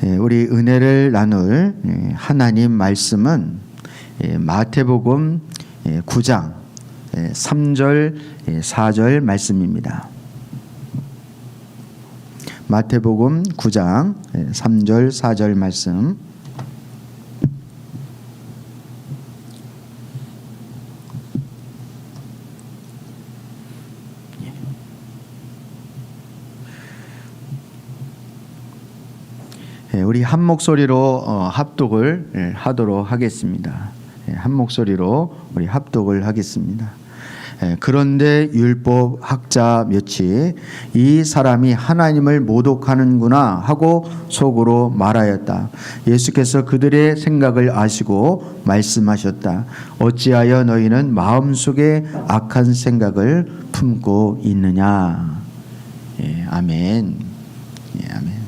우리 은혜를 나눌 하나님 말씀은 마태복음 9장 3절 4절 말씀입니다. 마태복음 9장 3절 4절 말씀. 우리 한 목소리로 합독을 하도록 하겠습니다. 한 목소리로 우리 합독을 하겠습니다. 그런데 율법 학자 몇이 이 사람이 하나님을 모독하는구나 하고 속으로 말하였다. 예수께서 그들의 생각을 아시고 말씀하셨다. 어찌하여 너희는 마음속에 악한 생각을 품고 있느냐. 아멘. 아멘.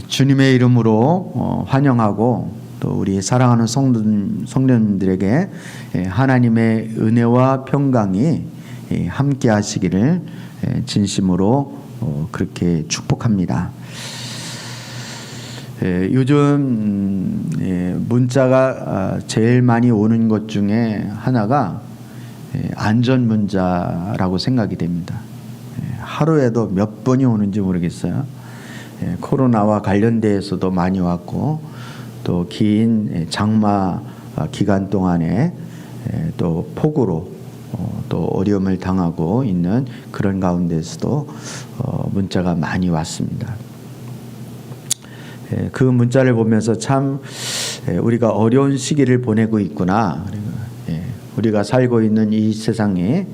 주님의 이름으로 환영하고 또 우리 사랑하는 성도님들에게 하나님의 은혜와 평강이 함께 하시기를 진심으로 그렇게 축복합니다. 요즘 문자가 제일 많이 오는 것 중에 하나가 안전 문자라고 생각이 됩니다. 하루에도 몇 번이 오는지 모르겠어요. 코로나와 관련돼서도 많이 왔고 또 긴 장마 기간 동안에 또 폭우로 또 어려움을 당하고 있는 그런 가운데서도 문자가 많이 왔습니다. 그 문자를 보면서 참 우리가 어려운 시기를 보내고 있구나. 우리가 살고 있는 이 세상이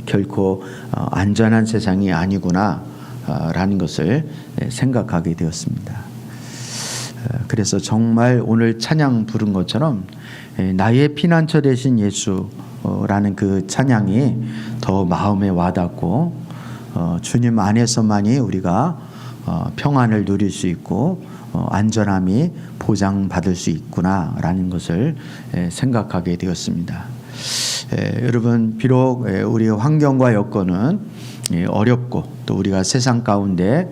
결코 안전한 세상이 아니구나 라는 것을 생각하게 되었습니다. 그래서 정말 오늘 찬양 부른 것처럼 나의 피난처 되신 예수라는 그 찬양이 더 마음에 와닿고 주님 안에서만이 우리가 평안을 누릴 수 있고 안전함이 보장받을 수 있구나라는 것을 생각하게 되었습니다. 여러분, 비록 우리 환경과 여건은 어렵고 또 우리가 세상 가운데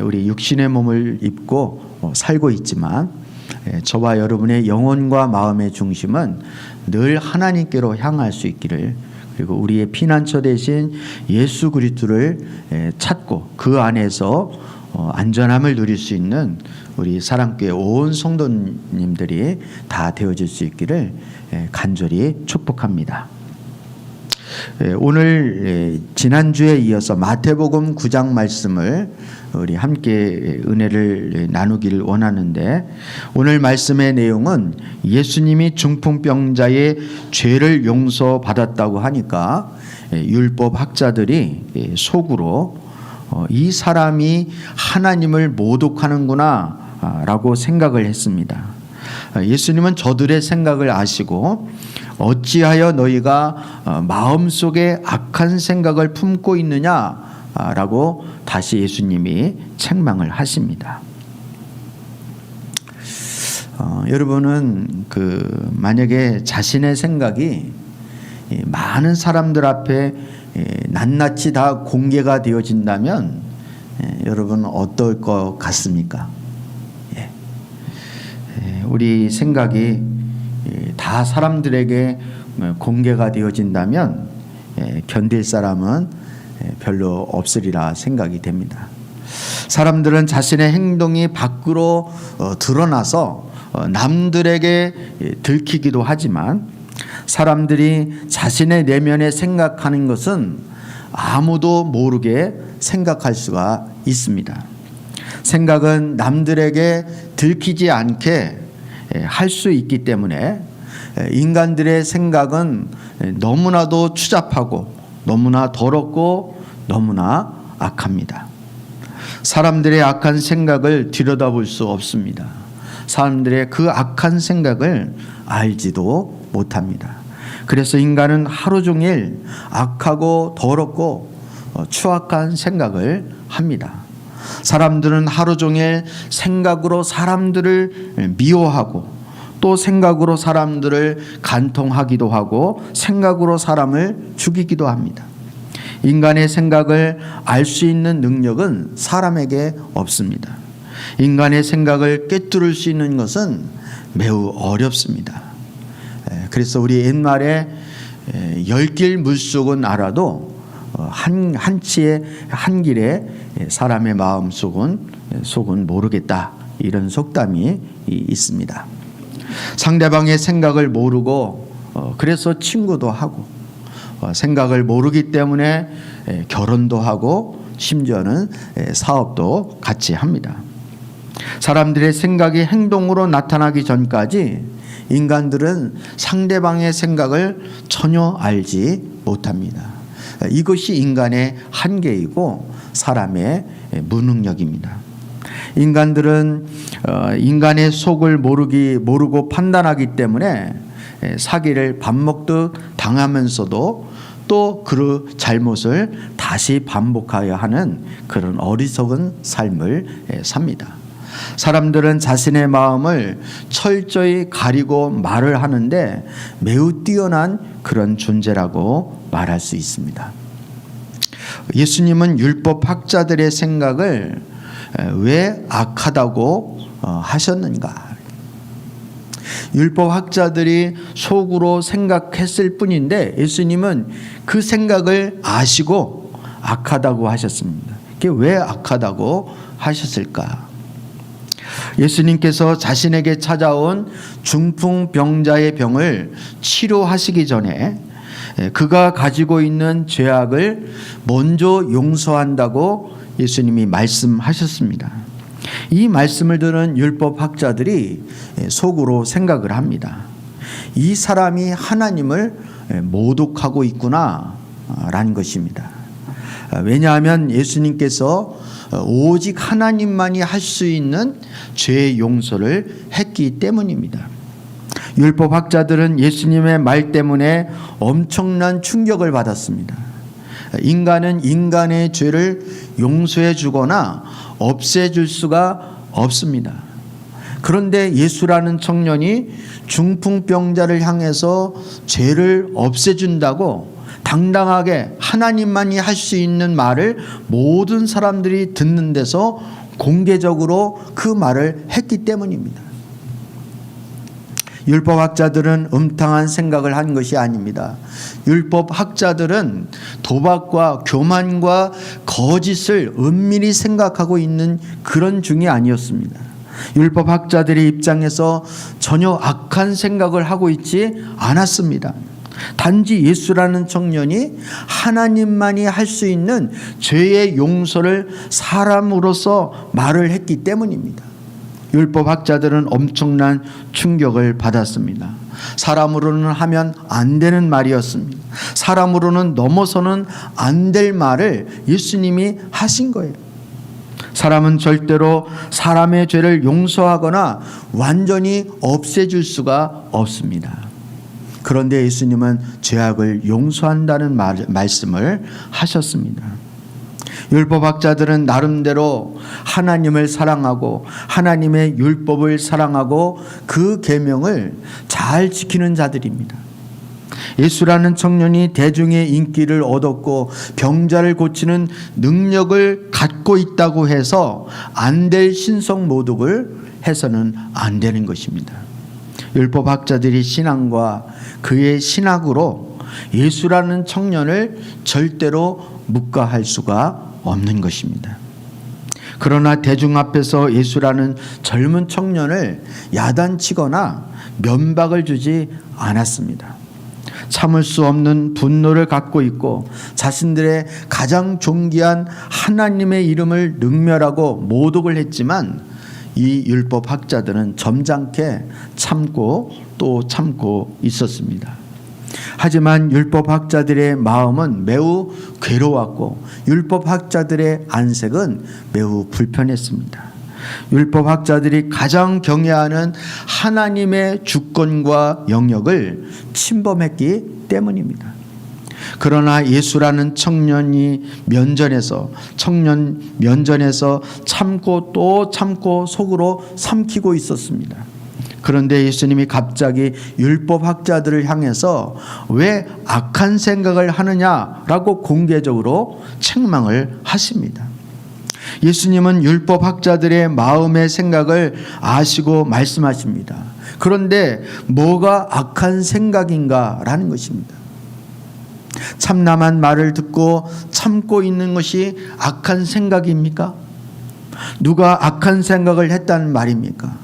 우리 육신의 몸을 입고 살고 있지만 저와 여러분의 영혼과 마음의 중심은 늘 하나님께로 향할 수 있기를, 그리고 우리의 피난처 되신 예수 그리스도를 찾고 그 안에서 안전함을 누릴 수 있는 우리 사랑교회 온 성도님들이 다 되어질 수 있기를 간절히 축복합니다. 오늘 지난주에 이어서 마태복음 9장 말씀을 우리 함께 은혜를 나누기를 원하는데, 오늘 말씀의 내용은 예수님이 중풍병자의 죄를 용서받았다고 하니까 율법 학자들이 속으로 이 사람이 하나님을 모독하는구나 라고 생각을 했습니다. 예수님은 저들의 생각을 아시고 어찌하여 너희가 마음속에 악한 생각을 품고 있느냐라고 다시 예수님이 책망을 하십니다. 여러분은 만약에 자신의 생각이 많은 사람들 앞에 낱낱이 다 공개가 되어진다면 여러분 어떨 것 같습니까? 우리 생각이 다 사람들에게 공개가 되어진다면 견딜 사람은 별로 없으리라 생각이 됩니다. 사람들은 자신의 행동이 밖으로 드러나서 남들에게 들키기도 하지만 사람들이 자신의 내면에 생각하는 것은 아무도 모르게 생각할 수가 있습니다. 생각은 남들에게 들키지 않게 할 수 있기 때문에 인간들의 생각은 너무나도 추잡하고 너무나 더럽고 너무나 악합니다. 사람들의 악한 생각을 들여다볼 수 없습니다. 사람들의 그 악한 생각을 알지도 못합니다. 그래서 인간은 하루 종일 악하고 더럽고 추악한 생각을 합니다. 사람들은 하루 종일 생각으로 사람들을 미워하고 또 생각으로 사람들을 간통하기도 하고 생각으로 사람을 죽이기도 합니다. 인간의 생각을 알 수 있는 능력은 사람에게 없습니다. 인간의 생각을 꿰뚫을 수 있는 것은 매우 어렵습니다. 그래서 우리 옛말에 10길 물속은 알아도 한 치의 한 길에 사람의 마음 속은 모르겠다, 이런 속담이 있습니다. 상대방의 생각을 모르고 그래서 친구도 하고, 생각을 모르기 때문에 결혼도 하고, 심지어는 사업도 같이 합니다. 사람들의 생각이 행동으로 나타나기 전까지 인간들은 상대방의 생각을 전혀 알지 못합니다. 이것이 인간의 한계이고 사람의 무능력입니다. 인간들은 인간의 속을 모르고 판단하기 때문에 사기를 밥 먹듯 당하면서도 또 그 잘못을 다시 반복하여 하는 그런 어리석은 삶을 삽니다. 사람들은 자신의 마음을 철저히 가리고 말을 하는데 매우 뛰어난 그런 존재라고 말할 수 있습니다. 예수님은 율법학자들의 생각을 왜 악하다고 하셨는가? 율법학자들이 속으로 생각했을 뿐인데 예수님은 그 생각을 아시고 악하다고 하셨습니다. 그게 왜 악하다고 하셨을까? 예수님께서 자신에게 찾아온 중풍병자의 병을 치료하시기 전에 그가 가지고 있는 죄악을 먼저 용서한다고 예수님이 말씀하셨습니다. 이 말씀을 들은 율법학자들이 속으로 생각을 합니다. 이 사람이 하나님을 모독하고 있구나 라는 것입니다. 왜냐하면 예수님께서 오직 하나님만이 할 수 있는 죄의 용서를 했기 때문입니다. 율법학자들은 예수님의 말 때문에 엄청난 충격을 받았습니다. 인간은 인간의 죄를 용서해 주거나 없애줄 수가 없습니다. 그런데 예수라는 청년이 중풍병자를 향해서 죄를 없애준다고 당당하게 하나님만이 할 수 있는 말을 모든 사람들이 듣는 데서 공개적으로 그 말을 했기 때문입니다. 율법학자들은 음탕한 생각을 한 것이 아닙니다. 율법학자들은 도박과 교만과 거짓을 은밀히 생각하고 있는 그런 중이 아니었습니다. 율법학자들의 입장에서 전혀 악한 생각을 하고 있지 않았습니다. 단지 예수라는 청년이 하나님만이 할 수 있는 죄의 용서를 사람으로서 말을 했기 때문입니다. 율법학자들은 엄청난 충격을 받았습니다. 사람으로는 하면 안 되는 말이었습니다. 사람으로는 넘어서는 안 될 말을 예수님이 하신 거예요. 사람은 절대로 사람의 죄를 용서하거나 완전히 없애줄 수가 없습니다. 그런데 예수님은 죄악을 용서한다는 말씀을 하셨습니다. 율법학자들은 나름대로 하나님을 사랑하고 하나님의 율법을 사랑하고 그 계명을 잘 지키는 자들입니다. 예수라는 청년이 대중의 인기를 얻었고 병자를 고치는 능력을 갖고 있다고 해서 안 될 신성 모독을 해서는 안 되는 것입니다. 율법학자들이 신앙과 그의 신학으로 예수라는 청년을 절대로 묵과할 수가 없는 것입니다. 그러나 대중 앞에서 예수라는 젊은 청년을 야단치거나 면박을 주지 않았습니다. 참을 수 없는 분노를 갖고 있고 자신들의 가장 존귀한 하나님의 이름을 능멸하고 모독을 했지만 이 율법학자들은 점잖게 참고 또 참고 있었습니다. 하지만 율법학자들의 마음은 매우 괴로웠고 율법학자들의 안색은 매우 불편했습니다. 율법학자들이 가장 경외하는 하나님의 주권과 영역을 침범했기 때문입니다. 그러나 예수라는 청년 면전에서 참고 또 참고 속으로 삼키고 있었습니다. 그런데 예수님이 갑자기 율법학자들을 향해서 왜 악한 생각을 하느냐라고 공개적으로 책망을 하십니다. 예수님은 율법학자들의 마음의 생각을 아시고 말씀하십니다. 그런데 뭐가 악한 생각인가라는 것입니다. 참남한 말을 듣고 참고 있는 것이 악한 생각입니까? 누가 악한 생각을 했다는 말입니까?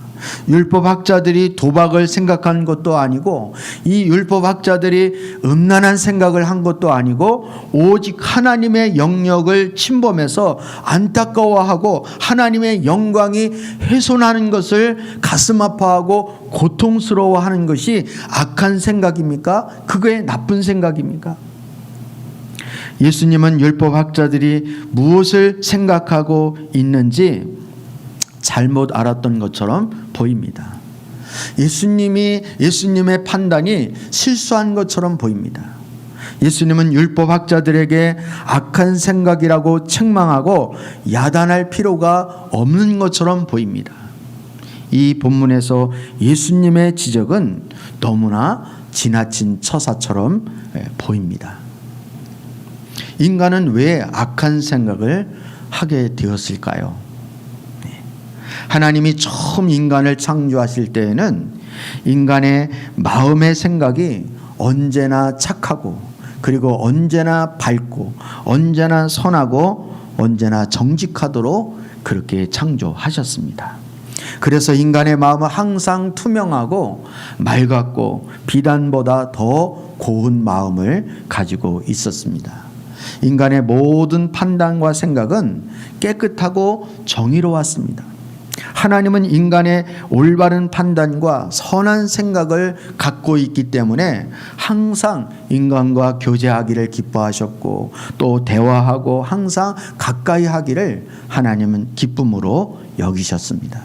율법학자들이 도박을 생각한 것도 아니고 이 율법학자들이 음란한 생각을 한 것도 아니고 오직 하나님의 영역을 침범해서 안타까워하고 하나님의 영광이 훼손하는 것을 가슴 아파하고 고통스러워하는 것이 악한 생각입니까? 그게 나쁜 생각입니까? 예수님은 율법학자들이 무엇을 생각하고 있는지 잘못 알았던 것처럼 보입니다. 예수님의 판단이 실수한 것처럼 보입니다. 예수님은 율법학자들에게 악한 생각이라고 책망하고 야단할 필요가 없는 것처럼 보입니다. 이 본문에서 예수님의 지적은 너무나 지나친 처사처럼 보입니다. 인간은 왜 악한 생각을 하게 되었을까요? 하나님이 처음 인간을 창조하실 때에는 인간의 마음의 생각이 언제나 착하고 그리고 언제나 밝고 언제나 선하고 언제나 정직하도록 그렇게 창조하셨습니다. 그래서 인간의 마음은 항상 투명하고 맑았고 비단보다 더 고운 마음을 가지고 있었습니다. 인간의 모든 판단과 생각은 깨끗하고 정의로웠습니다. 하나님은 인간의 올바른 판단과 선한 생각을 갖고 있기 때문에 항상 인간과 교제하기를 기뻐하셨고 또 대화하고 항상 가까이 하기를 하나님은 기쁨으로 여기셨습니다.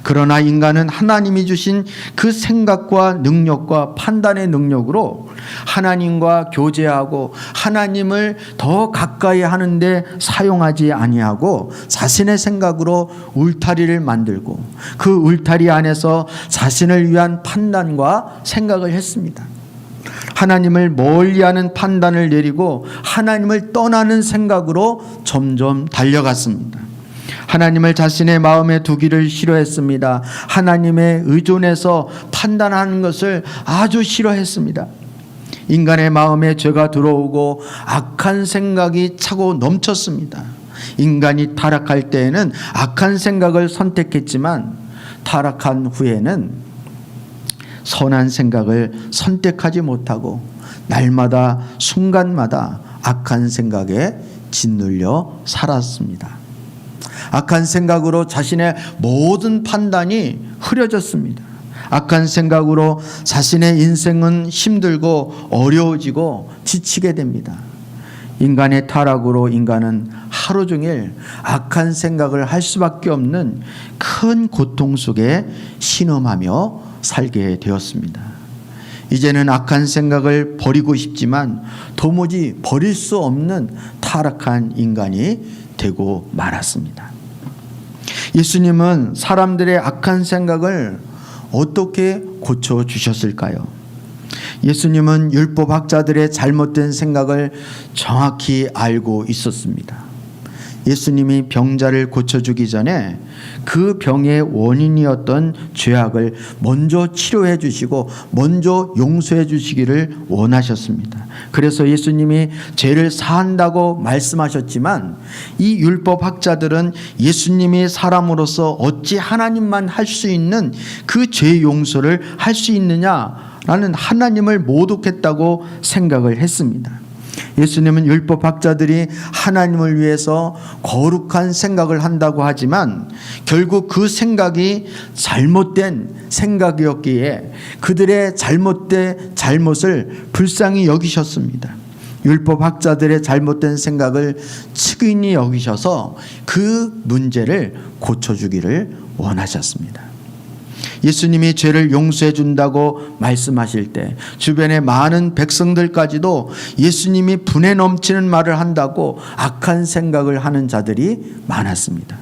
그러나 인간은 하나님이 주신 그 생각과 능력과 판단의 능력으로 하나님과 교제하고 하나님을 더 가까이 하는데 사용하지 아니하고 자신의 생각으로 울타리를 만들고 그 울타리 안에서 자신을 위한 판단과 생각을 했습니다. 하나님을 멀리하는 판단을 내리고 하나님을 떠나는 생각으로 점점 달려갔습니다. 하나님을 자신의 마음에 두기를 싫어했습니다. 하나님에 의존해서 판단하는 것을 아주 싫어했습니다. 인간의 마음에 죄가 들어오고 악한 생각이 차고 넘쳤습니다. 인간이 타락할 때에는 악한 생각을 선택했지만 타락한 후에는 선한 생각을 선택하지 못하고 날마다 순간마다 악한 생각에 짓눌려 살았습니다. 악한 생각으로 자신의 모든 판단이 흐려졌습니다. 악한 생각으로 자신의 인생은 힘들고 어려워지고 지치게 됩니다. 인간의 타락으로 인간은 하루 종일 악한 생각을 할 수밖에 없는 큰 고통 속에 신음하며 살게 되었습니다. 이제는 악한 생각을 버리고 싶지만 도무지 버릴 수 없는 타락한 인간이 되고 말았습니다. 예수님은 사람들의 악한 생각을 어떻게 고쳐주셨을까요? 예수님은 율법학자들의 잘못된 생각을 정확히 알고 있었습니다. 예수님이 병자를 고쳐주기 전에 그 병의 원인이었던 죄악을 먼저 치료해 주시고 먼저 용서해 주시기를 원하셨습니다. 그래서 예수님이 죄를 사한다고 말씀하셨지만 이 율법학자들은 예수님이 사람으로서 어찌 하나님만 할 수 있는 그 죄 용서를 할 수 있느냐라는 하나님을 모독했다고 생각을 했습니다. 예수님은 율법학자들이 하나님을 위해서 거룩한 생각을 한다고 하지만 결국 그 생각이 잘못된 생각이었기에 그들의 잘못을 불쌍히 여기셨습니다. 율법학자들의 잘못된 생각을 측은히 여기셔서 그 문제를 고쳐주기를 원하셨습니다. 예수님이 죄를 용서해 준다고 말씀하실 때 주변의 많은 백성들까지도 예수님이 분에 넘치는 말을 한다고 악한 생각을 하는 자들이 많았습니다.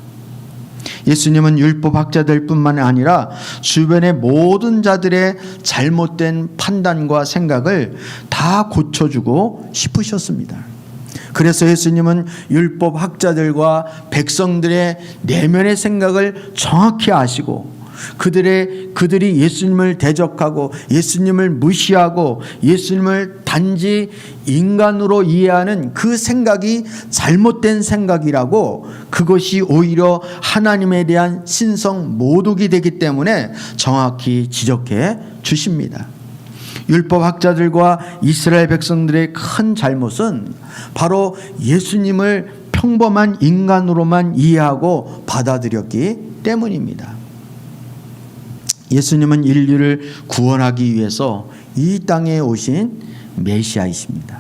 예수님은 율법학자들뿐만 아니라 주변의 모든 자들의 잘못된 판단과 생각을 다 고쳐주고 싶으셨습니다. 그래서 예수님은 율법학자들과 백성들의 내면의 생각을 정확히 아시고 그들이 예수님을 대적하고 예수님을 무시하고 예수님을 단지 인간으로 이해하는 그 생각이 잘못된 생각이라고, 그것이 오히려 하나님에 대한 신성 모독이 되기 때문에 정확히 지적해 주십니다. 율법학자들과 이스라엘 백성들의 큰 잘못은 바로 예수님을 평범한 인간으로만 이해하고 받아들였기 때문입니다. 예수님은 인류를 구원하기 위해서 이 땅에 오신 메시아이십니다.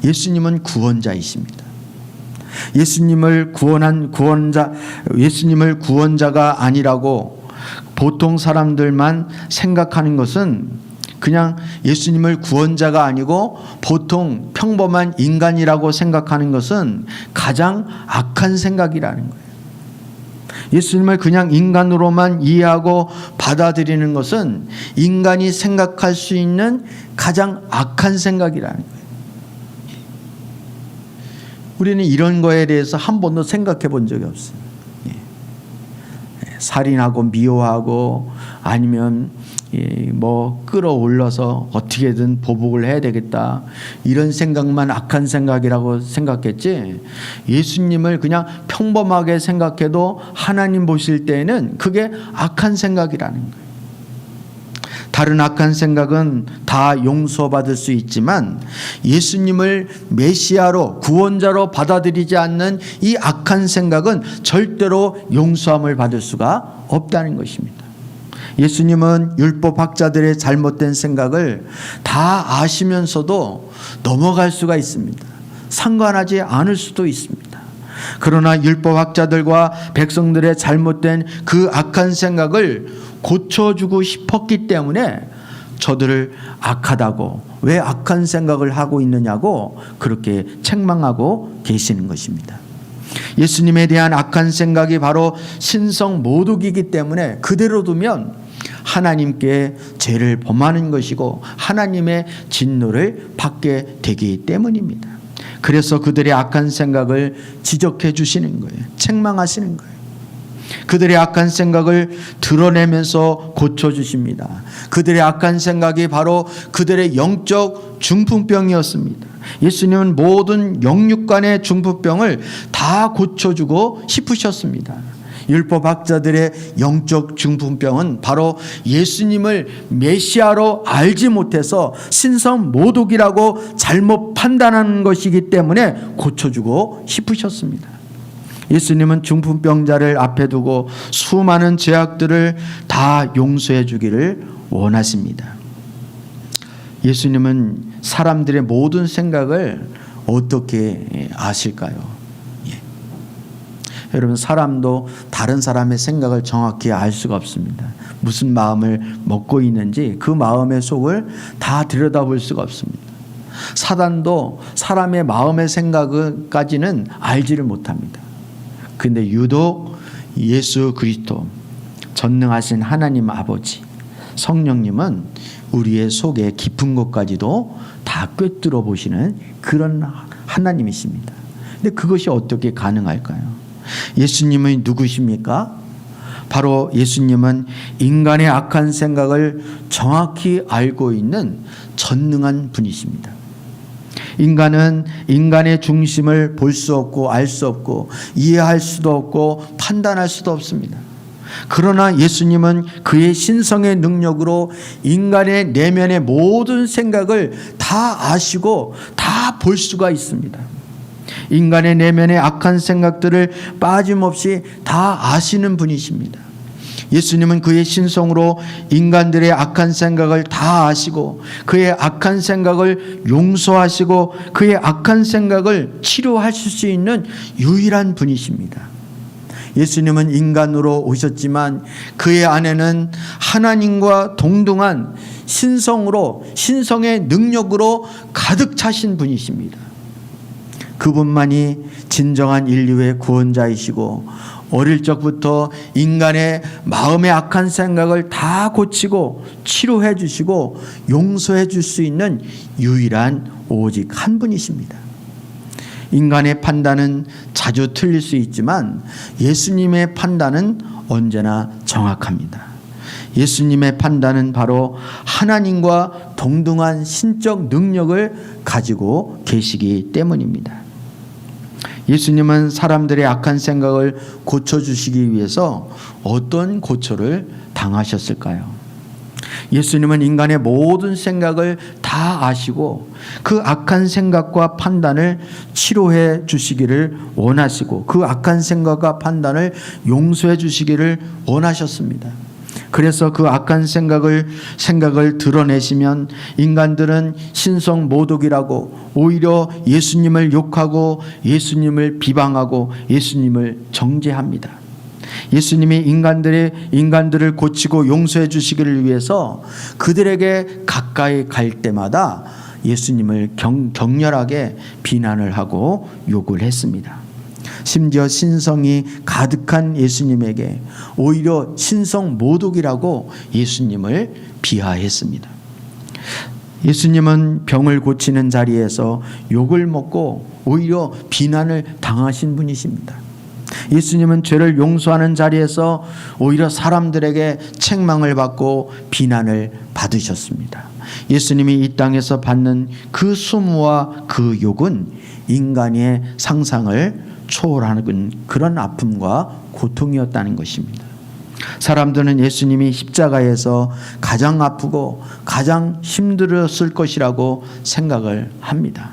예수님은 구원자이십니다. 예수님을 구원자가 아니라고 보통 사람들만 생각하는 것은 그냥 예수님을 구원자가 아니고 보통 평범한 인간이라고 생각하는 것은 가장 악한 생각이라는 거예요. 예수님을 그냥 인간으로만 이해하고 받아들이는 것은 인간이 생각할 수 있는 가장 악한 생각이라는 거예요. 우리는 이런 거에 대해서 한 번도 생각해 본 적이 없어요. 살인하고 미워하고 아니면 끌어올려서 어떻게든 보복을 해야 되겠다, 이런 생각만 악한 생각이라고 생각했지, 예수님을 그냥 평범하게 생각해도 하나님 보실 때에는 그게 악한 생각이라는 거예요. 다른 악한 생각은 다 용서받을 수 있지만 예수님을 메시아로 구원자로 받아들이지 않는 이 악한 생각은 절대로 용서함을 받을 수가 없다는 것입니다. 예수님은 율법학자들의 잘못된 생각을 다 아시면서도 넘어갈 수가 있습니다. 상관하지 않을 수도 있습니다. 그러나 율법학자들과 백성들의 잘못된 그 악한 생각을 고쳐주고 싶었기 때문에 저들을 악하다고, 왜 악한 생각을 하고 있느냐고 그렇게 책망하고 계시는 것입니다. 예수님에 대한 악한 생각이 바로 신성 모독이기 때문에 그대로 두면 하나님께 죄를 범하는 것이고 하나님의 진노를 받게 되기 때문입니다. 그래서 그들의 악한 생각을 지적해 주시는 거예요. 책망하시는 거예요. 그들의 악한 생각을 드러내면서 고쳐주십니다. 그들의 악한 생각이 바로 그들의 영적 중풍병이었습니다. 예수님은 모든 영육간의 중풍병을 다 고쳐주고 싶으셨습니다. 율법학자들의 영적 중풍병은 바로 예수님을 메시아로 알지 못해서 신성 모독이라고 잘못 판단하는 것이기 때문에 고쳐주고 싶으셨습니다. 예수님은 중풍병자를 앞에 두고 수많은 죄악들을 다 용서해 주기를 원하십니다. 예수님은 사람들의 모든 생각을 어떻게 아실까요? 여러분, 사람도 다른 사람의 생각을 정확히 알 수가 없습니다. 무슨 마음을 먹고 있는지 그 마음의 속을 다 들여다볼 수가 없습니다. 사단도 사람의 마음의 생각까지는 알지를 못합니다. 그런데 유독 예수 그리스도, 전능하신 하나님 아버지, 성령님은 우리의 속의 깊은 곳까지도 다 꿰뚫어 보시는 그런 하나님이십니다. 근데 그것이 어떻게 가능할까요? 예수님은 누구십니까? 바로 예수님은 인간의 악한 생각을 정확히 알고 있는 전능한 분이십니다. 인간은 인간의 중심을 볼 수 없고 알 수 없고 이해할 수도 없고 판단할 수도 없습니다. 그러나 예수님은 그의 신성의 능력으로 인간의 내면의 모든 생각을 다 아시고 다 볼 수가 있습니다. 인간의 내면의 악한 생각들을 빠짐없이 다 아시는 분이십니다. 예수님은 그의 신성으로 인간들의 악한 생각을 다 아시고 그의 악한 생각을 용서하시고 그의 악한 생각을 치료하실 수 있는 유일한 분이십니다. 예수님은 인간으로 오셨지만 그의 안에는 하나님과 동등한 신성으로, 신성의 능력으로 가득 차신 분이십니다. 그분만이 진정한 인류의 구원자이시고 어릴 적부터 인간의 마음의 악한 생각을 다 고치고 치료해 주시고 용서해 줄 수 있는 유일한 오직 한 분이십니다. 인간의 판단은 자주 틀릴 수 있지만 예수님의 판단은 언제나 정확합니다. 예수님의 판단은 바로 하나님과 동등한 신적 능력을 가지고 계시기 때문입니다. 예수님은 사람들의 악한 생각을 고쳐주시기 위해서 어떤 고초를 당하셨을까요? 예수님은 인간의 모든 생각을 다 아시고 그 악한 생각과 판단을 치료해 주시기를 원하시고 그 악한 생각과 판단을 용서해 주시기를 원하셨습니다. 그래서 그 악한 생각을 드러내시면 인간들은 신성 모독이라고 오히려 예수님을 욕하고 예수님을 비방하고 예수님을 정죄합니다. 예수님이 인간들을 고치고 용서해 주시기를 위해서 그들에게 가까이 갈 때마다 예수님을 격렬하게 비난을 하고 욕을 했습니다. 심지어 신성이 가득한 예수님에게 오히려 신성 모독이라고 예수님을 비하했습니다. 예수님은 병을 고치는 자리에서 욕을 먹고 오히려 비난을 당하신 분이십니다. 예수님은 죄를 용서하는 자리에서 오히려 사람들에게 책망을 받고 비난을 받으셨습니다. 예수님이 이 땅에서 받는 그 수모와 그 욕은 인간의 상상을 초월하는 그런 아픔과 고통이었다는 것입니다. 사람들은 예수님이 십자가에서 가장 아프고 가장 힘들었을 것이라고 생각을 합니다.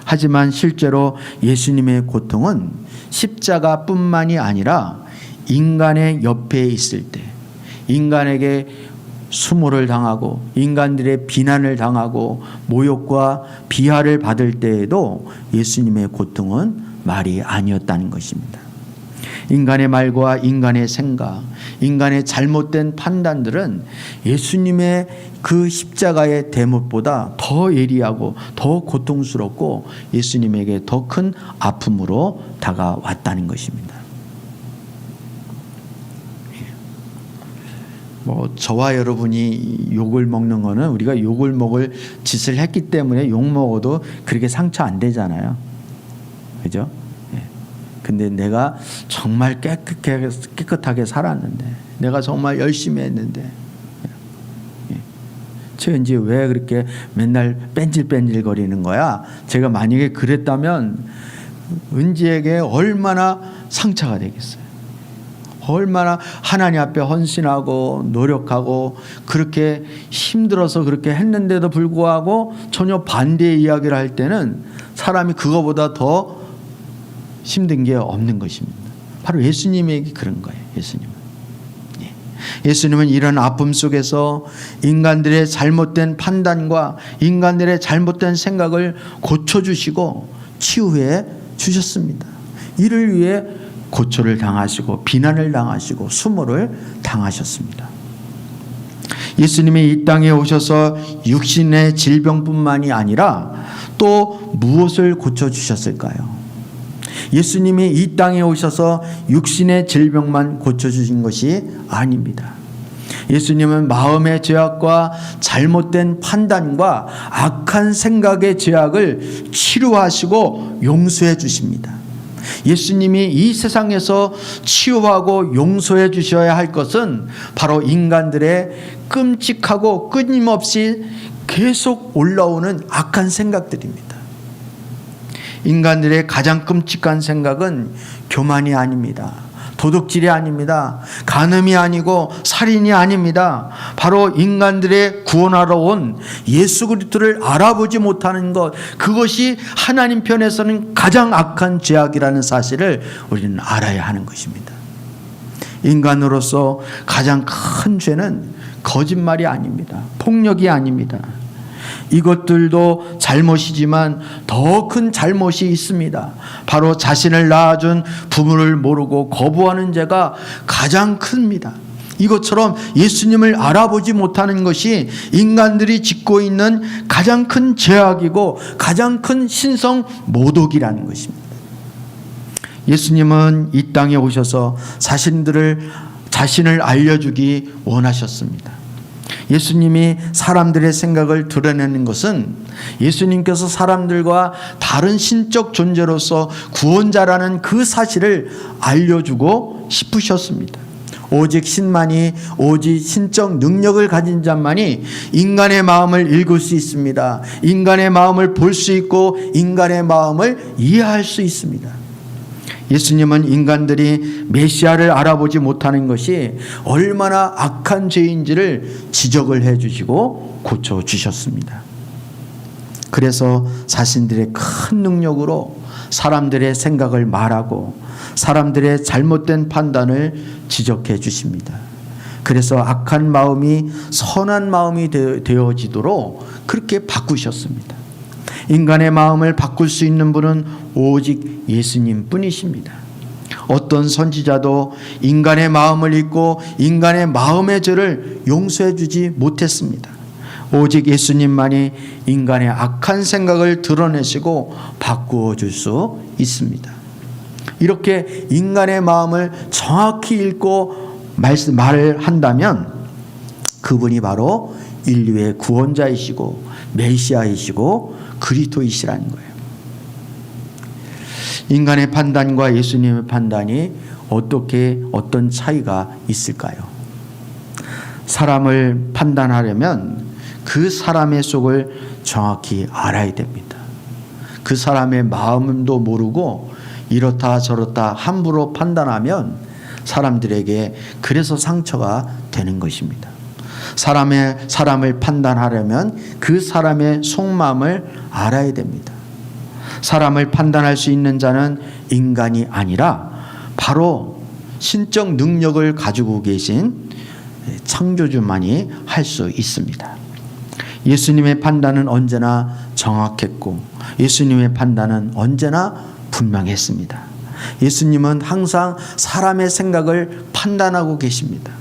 하지만 실제로 예수님의 고통은 십자가뿐만이 아니라 인간의 옆에 있을 때, 인간에게 수모를 당하고 인간들의 비난을 당하고 모욕과 비하를 받을 때에도 예수님의 고통은 말이 아니었다는 것입니다. 인간의 말과 인간의 생각, 인간의 잘못된 판단들은 예수님의 그 십자가의 대못보다 더 예리하고 더 고통스럽고 예수님에게 더 큰 아픔으로 다가왔다는 것입니다. 저와 여러분이 욕을 먹는 거는 우리가 욕을 먹을 짓을 했기 때문에 욕 먹어도 그렇게 상처 안 되잖아요. 그죠? 근데 내가 정말 깨끗하게 살았는데, 내가 정말 열심히 했는데, 최은지 왜 그렇게 맨날 뺀질뺀질 거리는 거야? 제가 만약에 그랬다면 은지에게 얼마나 상처가 되겠어요. 얼마나 하나님 앞에 헌신하고 노력하고 그렇게 힘들어서 그렇게 했는데도 불구하고 전혀 반대의 이야기를 할 때는 사람이 그거보다 더 힘든 게 없는 것입니다. 바로 예수님에게 그런 거예요. 예수님은 이런 아픔 속에서 인간들의 잘못된 판단과 인간들의 잘못된 생각을 고쳐주시고 치유해 주셨습니다. 이를 위해 고초를 당하시고 비난을 당하시고 수모를 당하셨습니다. 예수님이 이 땅에 오셔서 육신의 질병뿐만이 아니라 또 무엇을 고쳐주셨을까요? 예수님이 이 땅에 오셔서 육신의 질병만 고쳐주신 것이 아닙니다. 예수님은 마음의 죄악과 잘못된 판단과 악한 생각의 죄악을 치료하시고 용서해 주십니다. 예수님이 이 세상에서 치유하고 용서해 주셔야 할 것은 바로 인간들의 끔찍하고 끊임없이 계속 올라오는 악한 생각들입니다. 인간들의 가장 끔찍한 생각은 교만이 아닙니다. 도둑질이 아닙니다. 간음이 아니고 살인이 아닙니다. 바로 인간들의 구원하러 온 예수 그리스도를 알아보지 못하는 것, 그것이 하나님 편에서는 가장 악한 죄악이라는 사실을 우리는 알아야 하는 것입니다. 인간으로서 가장 큰 죄는 거짓말이 아닙니다. 폭력이 아닙니다. 이것들도 잘못이지만 더 큰 잘못이 있습니다. 바로 자신을 낳아준 부모를 모르고 거부하는 죄가 가장 큽니다. 이것처럼 예수님을 알아보지 못하는 것이 인간들이 짓고 있는 가장 큰 죄악이고 가장 큰 신성 모독이라는 것입니다. 예수님은 이 땅에 오셔서 자신을 알려주기 원하셨습니다. 예수님이 사람들의 생각을 드러내는 것은 예수님께서 사람들과 다른 신적 존재로서 구원자라는 그 사실을 알려주고 싶으셨습니다. 오직 신만이, 오직 신적 능력을 가진 자만이 인간의 마음을 읽을 수 있습니다. 인간의 마음을 볼 수 있고 인간의 마음을 이해할 수 있습니다. 예수님은 인간들이 메시아를 알아보지 못하는 것이 얼마나 악한 죄인지를 지적을 해주시고 고쳐주셨습니다. 그래서 자신들의 큰 능력으로 사람들의 생각을 말하고 사람들의 잘못된 판단을 지적해 주십니다. 그래서 악한 마음이 선한 마음이 되어지도록 그렇게 바꾸셨습니다. 인간의 마음을 바꿀 수 있는 분은 오직 예수님 뿐이십니다. 어떤 선지자도 인간의 마음을 읽고 인간의 마음의 죄를 용서해 주지 못했습니다. 오직 예수님만이 인간의 악한 생각을 드러내시고 바꾸어 줄 수 있습니다. 이렇게 인간의 마음을 정확히 읽고 말을 한다면 그분이 바로 인류의 구원자이시고 메시아이시고 그리스도이시라는 거예요. 인간의 판단과 예수님의 판단이 어떤 차이가 있을까요? 사람을 판단하려면 그 사람의 속을 정확히 알아야 됩니다. 그 사람의 마음도 모르고 이렇다 저렇다 함부로 판단하면 사람들에게 그래서 상처가 되는 것입니다. 사람을 판단하려면 그 사람의 속마음을 알아야 됩니다. 사람을 판단할 수 있는 자는 인간이 아니라 바로 신적 능력을 가지고 계신 창조주만이 할 수 있습니다. 예수님의 판단은 언제나 정확했고 예수님의 판단은 언제나 분명했습니다. 예수님은 항상 사람의 생각을 판단하고 계십니다.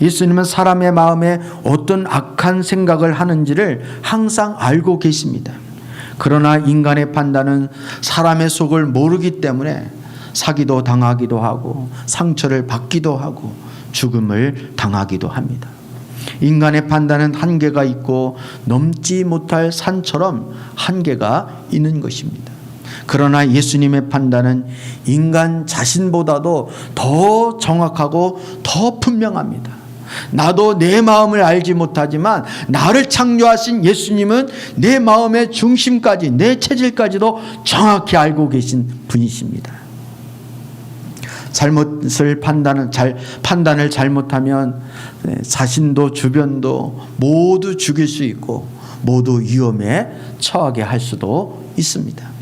예수님은 사람의 마음에 어떤 악한 생각을 하는지를 항상 알고 계십니다. 그러나 인간의 판단은 사람의 속을 모르기 때문에 사기도 당하기도 하고 상처를 받기도 하고 죽음을 당하기도 합니다. 인간의 판단은 한계가 있고 넘지 못할 산처럼 한계가 있는 것입니다. 그러나 예수님의 판단은 인간 자신보다도 더 정확하고 더 분명합니다. 나도 내 마음을 알지 못하지만 나를 창조하신 예수님은 내 마음의 중심까지 내 체질까지도 정확히 알고 계신 분이십니다. 판단을 잘못하면 자신도 주변도 모두 죽일 수 있고 모두 위험에 처하게 할 수도 있습니다.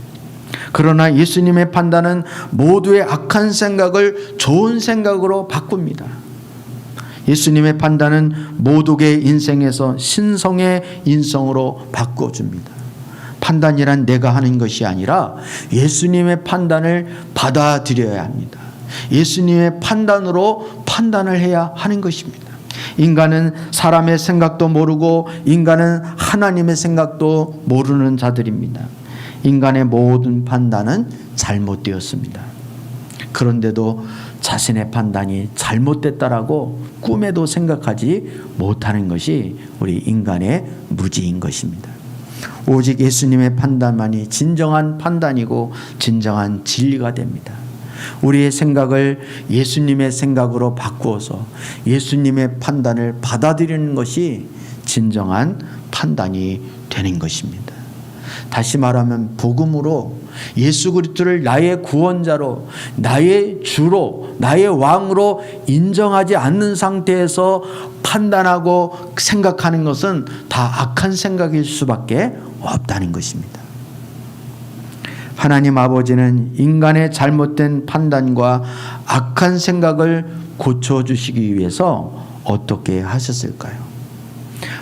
그러나 예수님의 판단은 모두의 악한 생각을 좋은 생각으로 바꿉니다. 예수님의 판단은 모두의 인생에서 신성의 인성으로 바꿔줍니다. 판단이란 내가 하는 것이 아니라 예수님의 판단을 받아들여야 합니다. 예수님의 판단으로 판단을 해야 하는 것입니다. 인간은 사람의 생각도 모르고 인간은 하나님의 생각도 모르는 자들입니다. 인간의 모든 판단은 잘못되었습니다. 그런데도 자신의 판단이 잘못됐다라고 꿈에도 생각하지 못하는 것이 우리 인간의 무지인 것입니다. 오직 예수님의 판단만이 진정한 판단이고 진정한 진리가 됩니다. 우리의 생각을 예수님의 생각으로 바꾸어서 예수님의 판단을 받아들이는 것이 진정한 판단이 되는 것입니다. 다시 말하면 복음으로 예수 그리스도를 나의 구원자로 나의 주로 나의 왕으로 인정하지 않는 상태에서 판단하고 생각하는 것은 다 악한 생각일 수밖에 없다는 것입니다. 하나님 아버지는 인간의 잘못된 판단과 악한 생각을 고쳐주시기 위해서 어떻게 하셨을까요?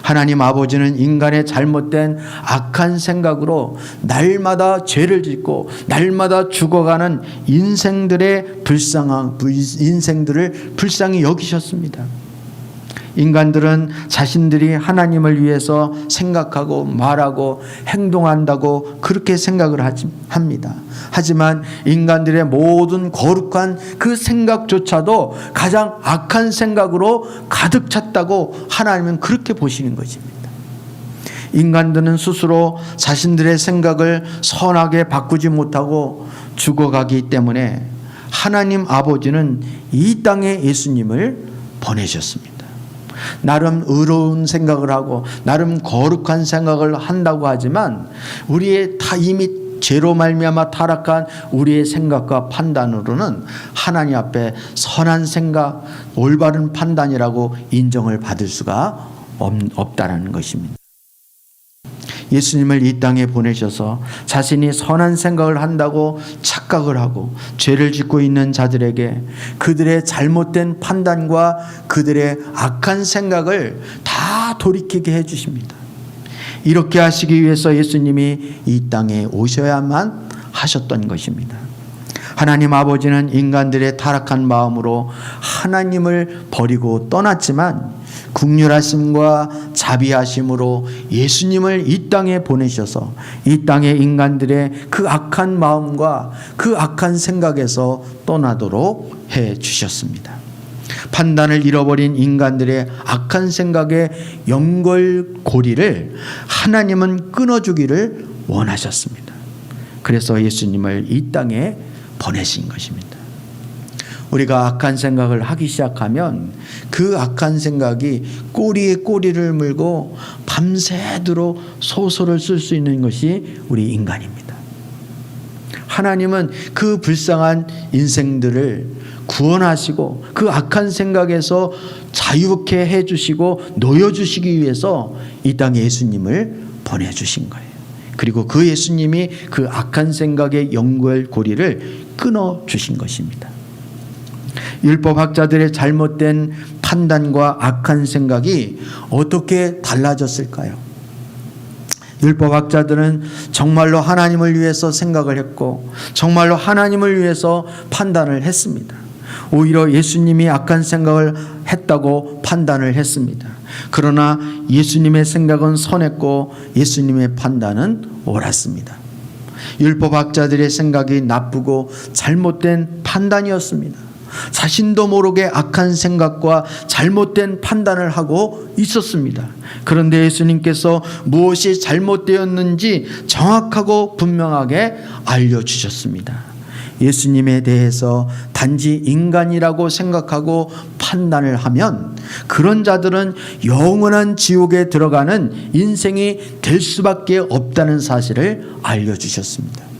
하나님 아버지는 인간의 잘못된 악한 생각으로 날마다 죄를 짓고 날마다 죽어가는 인생들을 불쌍히 여기셨습니다. 인간들은 자신들이 하나님을 위해서 생각하고 말하고 행동한다고 그렇게 생각을 합니다. 하지만 인간들의 모든 거룩한 그 생각조차도 가장 악한 생각으로 가득 찼다고 하나님은 그렇게 보시는 것입니다. 인간들은 스스로 자신들의 생각을 선하게 바꾸지 못하고 죽어가기 때문에 하나님 아버지는 이 땅에 예수님을 보내셨습니다. 나름 의로운 생각을 하고 나름 거룩한 생각을 한다고 하지만 우리의 이미 죄로 말미암아 타락한 우리의 생각과 판단으로는 하나님 앞에 선한 생각, 올바른 판단이라고 인정을 받을 수가 없다라는 것입니다. 예수님을 이 땅에 보내셔서 자신이 선한 생각을 한다고 착각을 하고 죄를 짓고 있는 자들에게 그들의 잘못된 판단과 그들의 악한 생각을 다 돌이키게 해주십니다. 이렇게 하시기 위해서 예수님이 이 땅에 오셔야만 하셨던 것입니다. 하나님 아버지는 인간들의 타락한 마음으로 하나님을 버리고 떠났지만 긍휼하심과 자비하심으로 예수님을 이 땅에 보내셔서 이 땅의 인간들의 그 악한 마음과 그 악한 생각에서 떠나도록 해 주셨습니다. 판단을 잃어버린 인간들의 악한 생각의 연결고리를 하나님은 끊어주기를 원하셨습니다. 그래서 예수님을 이 땅에 보내신 것입니다. 우리가 악한 생각을 하기 시작하면 그 악한 생각이 꼬리에 꼬리를 물고 밤새도록 소설을 쓸 수 있는 것이 우리 인간입니다. 하나님은 그 불쌍한 인생들을 구원하시고 그 악한 생각에서 자유케 해주시고 놓여주시기 위해서 이 땅에 예수님을 보내주신 거예요. 그리고 그 예수님이 그 악한 생각의 연결고리를 끊어주신 것입니다. 율법학자들의 잘못된 판단과 악한 생각이 어떻게 달라졌을까요? 율법학자들은 정말로 하나님을 위해서 생각을 했고 정말로 하나님을 위해서 판단을 했습니다. 오히려 예수님이 악한 생각을 했다고 판단을 했습니다. 그러나 예수님의 생각은 선했고 예수님의 판단은 옳았습니다. 율법학자들의 생각이 나쁘고 잘못된 판단이었습니다. 자신도 모르게 악한 생각과 잘못된 판단을 하고 있었습니다. 그런데 예수님께서 무엇이 잘못되었는지 정확하고 분명하게 알려주셨습니다. 예수님에 대해서 단지 인간이라고 생각하고 판단을 하면 그런 자들은 영원한 지옥에 들어가는 인생이 될 수밖에 없다는 사실을 알려주셨습니다.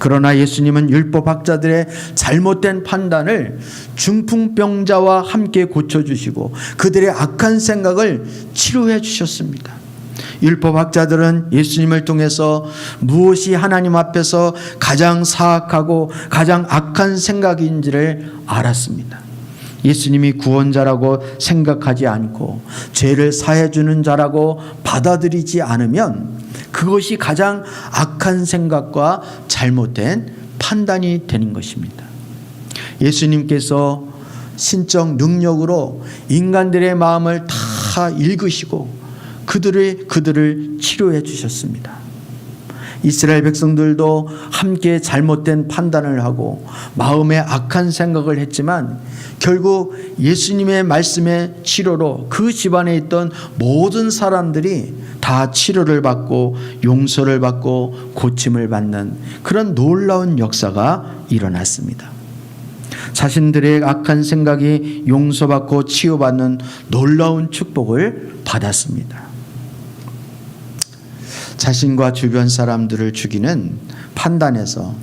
그러나 예수님은 율법학자들의 잘못된 판단을 중풍병자와 함께 고쳐주시고 그들의 악한 생각을 치료해 주셨습니다. 율법학자들은 예수님을 통해서 무엇이 하나님 앞에서 가장 사악하고 가장 악한 생각인지를 알았습니다. 예수님이 구원자라고 생각하지 않고 죄를 사해주는 자라고 받아들이지 않으면 그것이 가장 악한 생각과 잘못된 판단이 되는 것입니다. 예수님께서 신적 능력으로 인간들의 마음을 다 읽으시고 그들을 치료해 주셨습니다. 이스라엘 백성들도 함께 잘못된 판단을 하고 마음에 악한 생각을 했지만 결국 예수님의 말씀의 치료로 그 집안에 있던 모든 사람들이 다 치료를 받고 용서를 받고 고침을 받는 그런 놀라운 역사가 일어났습니다. 자신들의 악한 생각이 용서받고 치유받는 놀라운 축복을 받았습니다. 자신과 주변 사람들을 죽이는 판단에서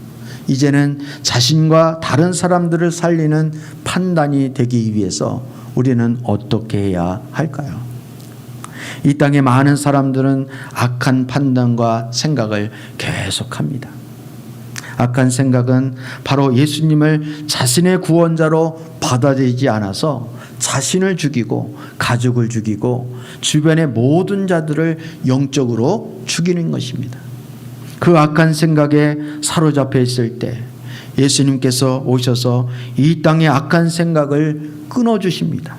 이제는 자신과 다른 사람들을 살리는 판단이 되기 위해서 우리는 어떻게 해야 할까요? 이 땅의 많은 사람들은 악한 판단과 생각을 계속합니다. 악한 생각은 바로 예수님을 자신의 구원자로 받아들이지 않아서 자신을 죽이고 가족을 죽이고 주변의 모든 자들을 영적으로 죽이는 것입니다. 그 악한 생각에 사로잡혀 있을 때 예수님께서 오셔서 이 땅의 악한 생각을 끊어주십니다.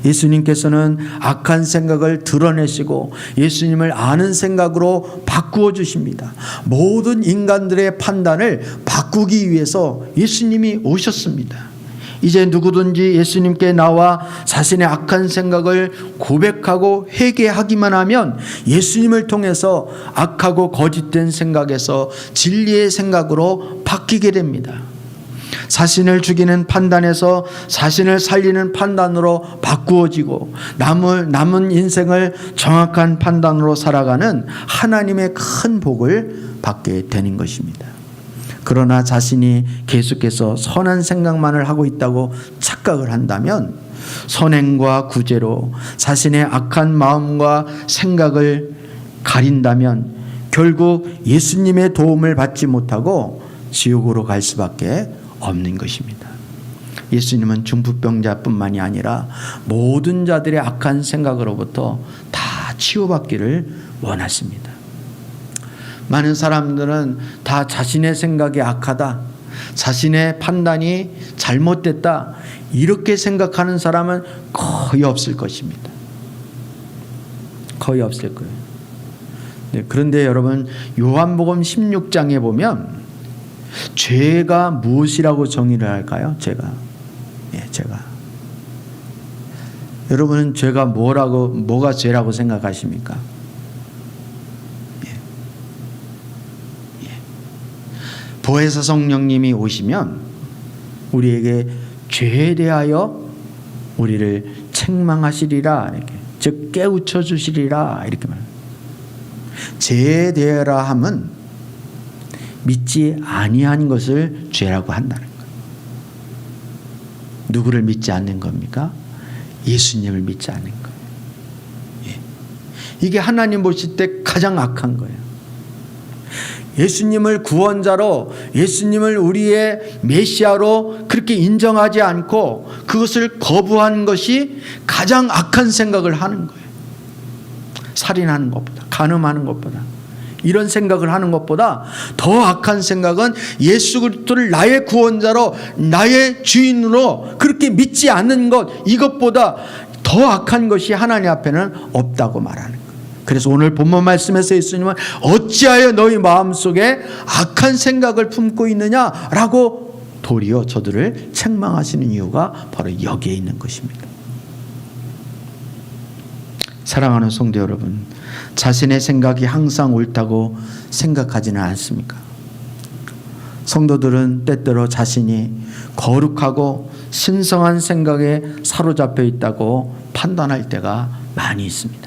예수님께서는 악한 생각을 드러내시고 예수님을 아는 생각으로 바꾸어 주십니다. 모든 인간들의 판단을 바꾸기 위해서 예수님이 오셨습니다. 이제 누구든지 예수님께 나와 자신의 악한 생각을 고백하고 회개하기만 하면 예수님을 통해서 악하고 거짓된 생각에서 진리의 생각으로 바뀌게 됩니다. 자신을 죽이는 판단에서 자신을 살리는 판단으로 바꾸어지고 남은 인생을 정확한 판단으로 살아가는 하나님의 큰 복을 받게 되는 것입니다. 그러나 자신이 계속해서 선한 생각만을 하고 있다고 착각을 한다면 선행과 구제로 자신의 악한 마음과 생각을 가린다면 결국 예수님의 도움을 받지 못하고 지옥으로 갈 수밖에 없는 것입니다. 예수님은 중풍병자뿐만이 아니라 모든 자들의 악한 생각으로부터 다 치유받기를 원하십니다. 많은 사람들은 다 자신의 생각이 악하다, 자신의 판단이 잘못됐다, 이렇게 생각하는 사람은 거의 없을 것입니다. 거의 없을 거예요. 네, 그런데 여러분, 요한복음 16장에 보면 죄가 무엇이라고 정의를 할까요? 죄가. 여러분은 죄가 뭐가 죄라고 생각하십니까? 보혜사 성령님이 오시면 우리에게 죄에 대하여 우리를 책망하시리라, 이렇게, 즉 깨우쳐 주시리라, 이렇게 말합니다. 죄에 대하라 함은 믿지 아니한 것을 죄라고 한다는 거예요. 누구를 믿지 않는 겁니까? 예수님을 믿지 않는 거예요. 이게 하나님 보실 때 가장 악한 거예요. 예수님을 구원자로, 예수님을 우리의 메시아로 그렇게 인정하지 않고 그것을 거부하는 것이 가장 악한 생각을 하는 거예요. 살인하는 것보다, 간음하는 것보다, 이런 생각을 하는 것보다 더 악한 생각은 예수 그리스도를 나의 구원자로, 나의 주인으로 그렇게 믿지 않는 것, 이것보다 더 악한 것이 하나님 앞에는 없다고 말하는 거예요. 그래서 오늘 본문 말씀에서 예수님은 어찌하여 너희 마음속에 악한 생각을 품고 있느냐라고 도리어 저들을 책망하시는 이유가 바로 여기에 있는 것입니다. 사랑하는 성도 여러분, 자신의 생각이 항상 옳다고 생각하지는 않습니까? 성도들은 때때로 자신이 거룩하고 신성한 생각에 사로잡혀 있다고 판단할 때가 많이 있습니다.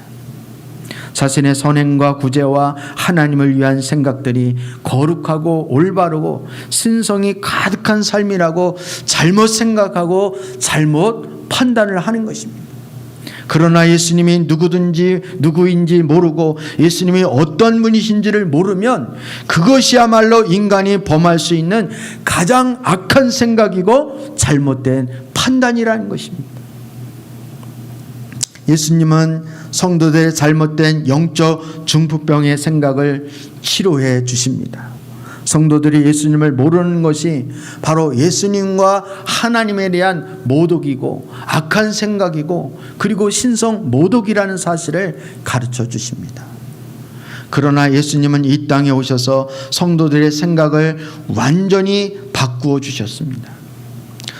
자신의 선행과 구제와 하나님을 위한 생각들이 거룩하고 올바르고 신성이 가득한 삶이라고 잘못 생각하고 잘못 판단을 하는 것입니다. 그러나 예수님이 누구인지 모르고 예수님이 어떤 분이신지를 모르면 그것이야말로 인간이 범할 수 있는 가장 악한 생각이고 잘못된 판단이라는 것입니다. 예수님은 성도들의 잘못된 영적 중풍병의 생각을 치료해 주십니다. 성도들이 예수님을 모르는 것이 바로 예수님과 하나님에 대한 모독이고 악한 생각이고 그리고 신성 모독이라는 사실을 가르쳐 주십니다. 그러나 예수님은 이 땅에 오셔서 성도들의 생각을 완전히 바꾸어 주셨습니다.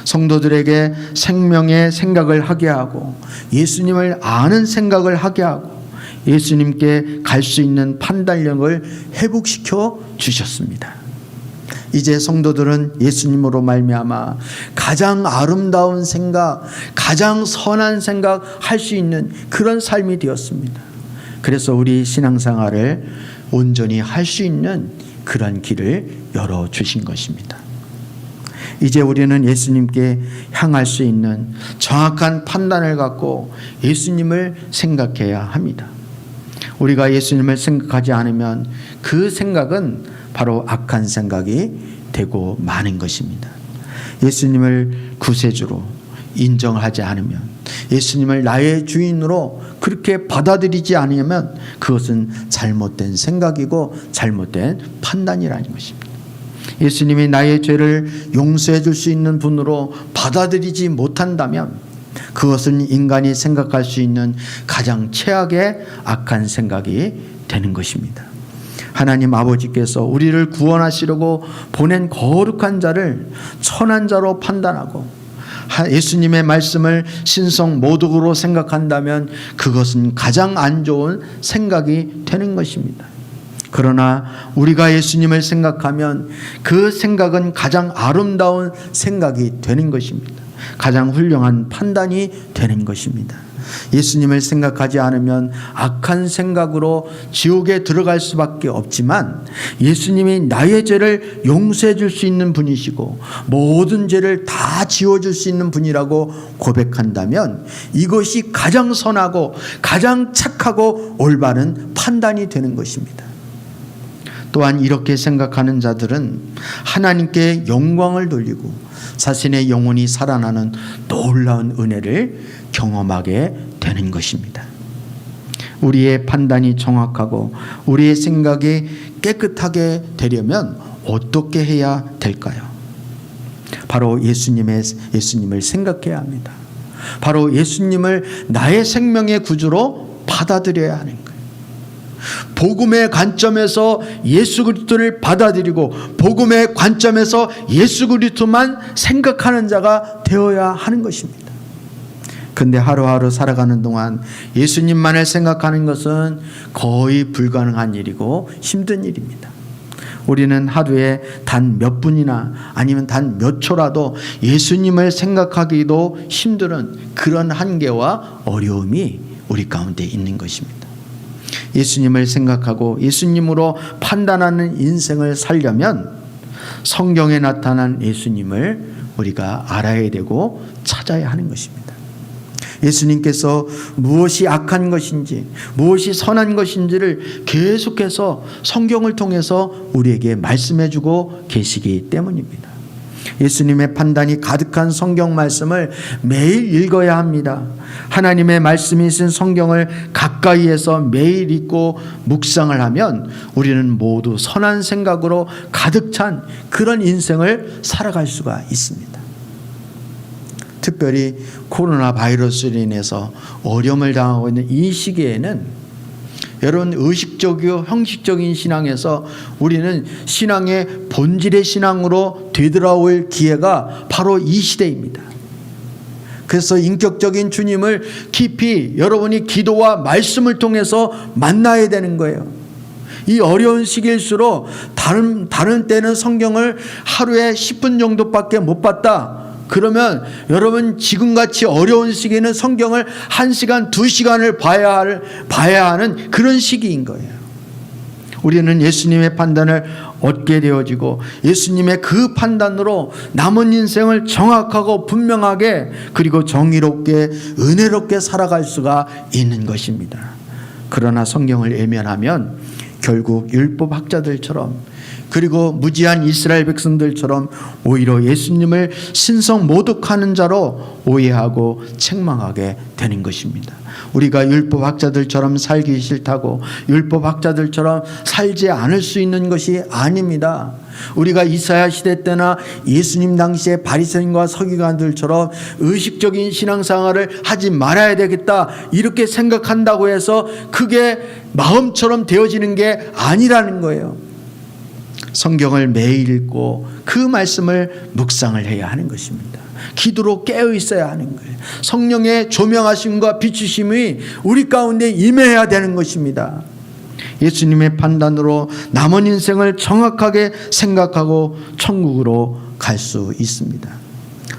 성도들에게 생명의 생각을 하게 하고 예수님을 아는 생각을 하게 하고 예수님께 갈 수 있는 판단력을 회복시켜 주셨습니다. 이제 성도들은 예수님으로 말미암아 가장 아름다운 생각, 가장 선한 생각 할 수 있는 그런 삶이 되었습니다. 그래서 우리 신앙생활을 온전히 할 수 있는 그런 길을 열어주신 것입니다. 이제 우리는 예수님께 향할 수 있는 정확한 판단을 갖고 예수님을 생각해야 합니다. 우리가 예수님을 생각하지 않으면 그 생각은 바로 악한 생각이 되고 마는 것입니다. 예수님을 구세주로 인정하지 않으면, 예수님을 나의 주인으로 그렇게 받아들이지 않으면 그것은 잘못된 생각이고 잘못된 판단이라는 것입니다. 예수님이 나의 죄를 용서해 줄 수 있는 분으로 받아들이지 못한다면 그것은 인간이 생각할 수 있는 가장 최악의 악한 생각이 되는 것입니다. 하나님 아버지께서 우리를 구원하시려고 보낸 거룩한 자를 선한 자로 판단하고 예수님의 말씀을 신성 모독으로 생각한다면 그것은 가장 안 좋은 생각이 되는 것입니다. 그러나 우리가 예수님을 생각하면 그 생각은 가장 아름다운 생각이 되는 것입니다. 가장 훌륭한 판단이 되는 것입니다. 예수님을 생각하지 않으면 악한 생각으로 지옥에 들어갈 수밖에 없지만 예수님이 나의 죄를 용서해 줄 수 있는 분이시고 모든 죄를 다 지워줄 수 있는 분이라고 고백한다면 이것이 가장 선하고 가장 착하고 올바른 판단이 되는 것입니다. 또한 이렇게 생각하는 자들은 하나님께 영광을 돌리고 자신의 영혼이 살아나는 놀라운 은혜를 경험하게 되는 것입니다. 우리의 판단이 정확하고 우리의 생각이 깨끗하게 되려면 어떻게 해야 될까요? 바로 예수님을 생각해야 합니다. 바로 예수님을 나의 생명의 구주로 받아들여야 하는 거예요. 복음의 관점에서 예수 그리스도를 받아들이고 복음의 관점에서 예수 그리스도만 생각하는 자가 되어야 하는 것입니다. 근데 하루하루 살아가는 동안 예수님만을 생각하는 것은 거의 불가능한 일이고 힘든 일입니다. 우리는 하루에 단 몇 분이나 아니면 단 몇 초라도 예수님을 생각하기도 힘든 그런 한계와 어려움이 우리 가운데 있는 것입니다. 예수님을 생각하고 예수님으로 판단하는 인생을 살려면 성경에 나타난 예수님을 우리가 알아야 되고 찾아야 하는 것입니다. 예수님께서 무엇이 악한 것인지 무엇이 선한 것인지를 계속해서 성경을 통해서 우리에게 말씀해 주고 계시기 때문입니다. 예수님의 판단이 가득한 성경 말씀을 매일 읽어야 합니다. 하나님의 말씀이신 성경을 가까이에서 매일 읽고 묵상을 하면 우리는 모두 선한 생각으로 가득 찬 그런 인생을 살아갈 수가 있습니다. 특별히 코로나 바이러스로 인해서 어려움을 당하고 있는 이 시기에는 여러분 의식적이고 형식적인 신앙에서 우리는 신앙의 본질의 신앙으로 되돌아올 기회가 바로 이 시대입니다. 그래서 인격적인 주님을 깊이 여러분이 기도와 말씀을 통해서 만나야 되는 거예요. 이 어려운 시기일수록 다른 때는 성경을 하루에 10분 정도밖에 못 봤다. 그러면 여러분 지금같이 어려운 시기에는 성경을 1시간, 2시간을 봐야 하는 그런 시기인 거예요. 우리는 예수님의 판단을 얻게 되어지고 예수님의 그 판단으로 남은 인생을 정확하고 분명하게 그리고 정의롭게 은혜롭게 살아갈 수가 있는 것입니다. 그러나 성경을 외면하면 결국 율법학자들처럼 그리고 무지한 이스라엘 백성들처럼 오히려 예수님을 신성 모독하는 자로 오해하고 책망하게 되는 것입니다. 우리가 율법학자들처럼 살기 싫다고 율법학자들처럼 살지 않을 수 있는 것이 아닙니다. 우리가 이사야 시대 때나 예수님 당시의 바리새인과 서기관들처럼 의식적인 신앙생활을 하지 말아야 되겠다 이렇게 생각한다고 해서 그게 마음처럼 되어지는 게 아니라는 거예요. 성경을 매일 읽고 그 말씀을 묵상을 해야 하는 것입니다. 기도로 깨어 있어야 하는 거예요. 성령의 조명하심과 비추심이 우리 가운데 임해야 되는 것입니다. 예수님의 판단으로 남은 인생을 정확하게 생각하고 천국으로 갈 수 있습니다.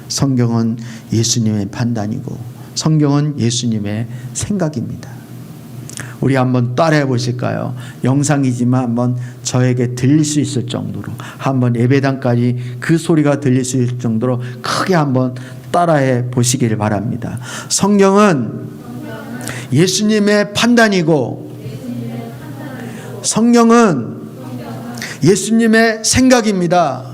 성경은 예수님의 판단이고 성경은 예수님의 생각입니다. 우리 한번 따라해 보실까요? 영상이지만 한번 저에게 들릴 수 있을 정도로 한번 예배당까지 그 소리가 들릴 수 있을 정도로 크게 한번 따라해 보시기를 바랍니다. 성경은 예수님의 판단이고 성경은 예수님의 생각입니다.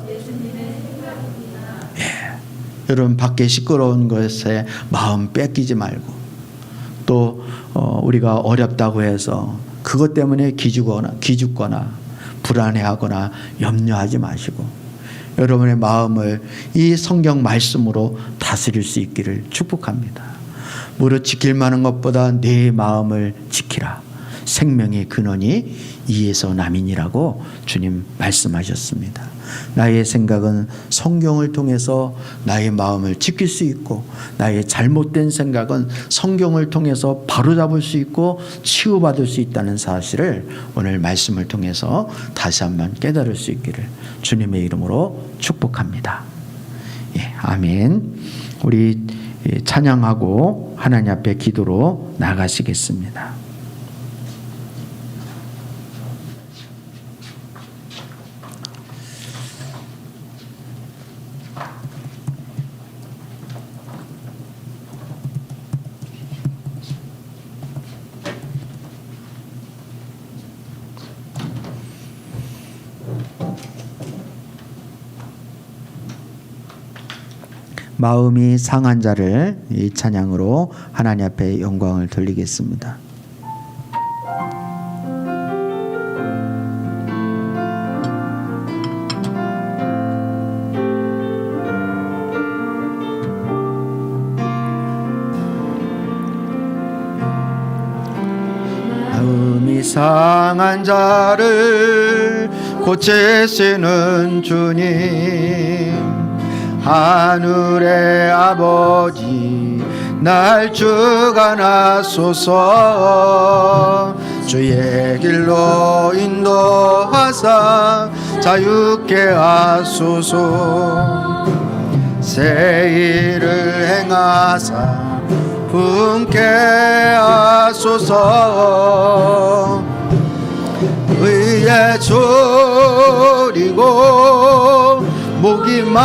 여러분 밖에 시끄러운 것에 마음 뺏기지 말고 또 우리가 어렵다고 해서 그것 때문에 기죽거나 불안해하거나 염려하지 마시고 여러분의 마음을 이 성경 말씀으로 다스릴 수 있기를 축복합니다. 무릇 지킬 만한 것보다 내 마음을 지키라. 생명의 근원이 이에서 남이니라고 주님 말씀하셨습니다. 나의 생각은 성경을 통해서 나의 마음을 지킬 수 있고, 나의 잘못된 생각은 성경을 통해서 바로잡을 수 있고 치유받을 수 있다는 사실을 오늘 말씀을 통해서 다시 한번 깨달을 수 있기를 주님의 이름으로 축복합니다. 예, 아멘. 우리 찬양하고 하나님 앞에 기도로 나가시겠습니다. 마음이 상한 자를 이 찬양으로 하나님 앞에 영광을 돌리겠습니다. 마음이 상한 자를 고치시는 주님, 하늘의 아버지 날 주관하소서. 주의 길로 인도하사 자유케 하소서. 새 일을 행하사 분케 하소서. 의에 졸이고 목이 마